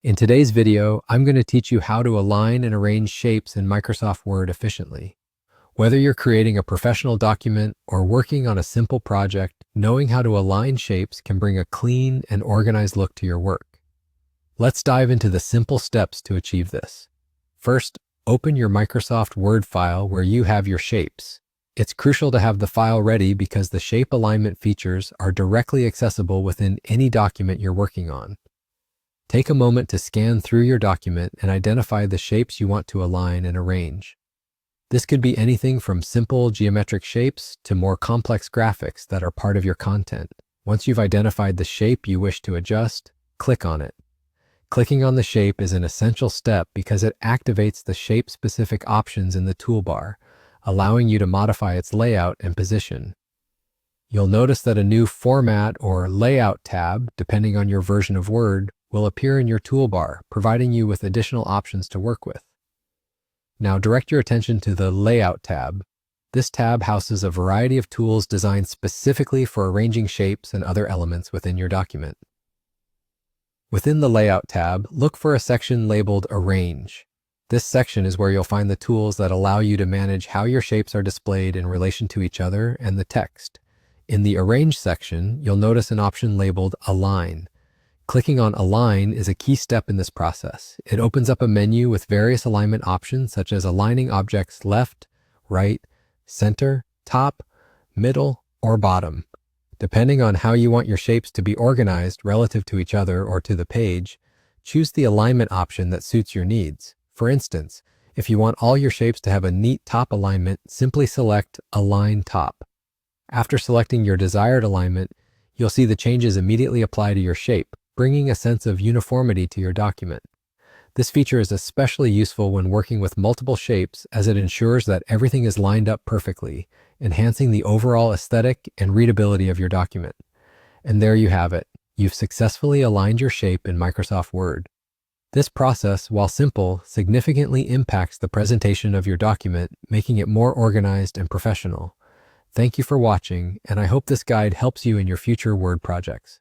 In today's video, I'm going to teach you how to align and arrange shapes in Microsoft Word efficiently. Whether you're creating a professional document or working on a simple project, knowing how to align shapes can bring a clean and organized look to your work. Let's dive into the simple steps to achieve this. First, open your Microsoft Word file where you have your shapes. It's crucial to have the file ready because the shape alignment features are directly accessible within any document you're working on. Take a moment to scan through your document and identify the shapes you want to align and arrange. This could be anything from simple geometric shapes to more complex graphics that are part of your content. Once you've identified the shape you wish to adjust, click on it. Clicking on the shape is an essential step because it activates the shape-specific options in the toolbar, allowing you to modify its layout and position. You'll notice that a new Format or Layout tab, depending on your version of Word, will appear in your toolbar, providing you with additional options to work with. Now direct your attention to the Layout tab. This tab houses a variety of tools designed specifically for arranging shapes and other elements within your document. Within the Layout tab, look for a section labeled Arrange. This section is where you'll find the tools that allow you to manage how your shapes are displayed in relation to each other and the text. In the Arrange section, you'll notice an option labeled Align. Clicking on Align is a key step in this process. It opens up a menu with various alignment options such as aligning objects left, right, center, top, middle, or bottom. Depending on how you want your shapes to be organized relative to each other or to the page, choose the alignment option that suits your needs. For instance, if you want all your shapes to have a neat top alignment, simply select Align Top. After selecting your desired alignment, you'll see the changes immediately apply to your shape, bringing a sense of uniformity to your document. This feature is especially useful when working with multiple shapes as it ensures that everything is lined up perfectly, enhancing the overall aesthetic and readability of your document. And there you have it. You've successfully aligned your shape in Microsoft Word. This process, while simple, significantly impacts the presentation of your document, making it more organized and professional. Thank you for watching, and I hope this guide helps you in your future Word projects.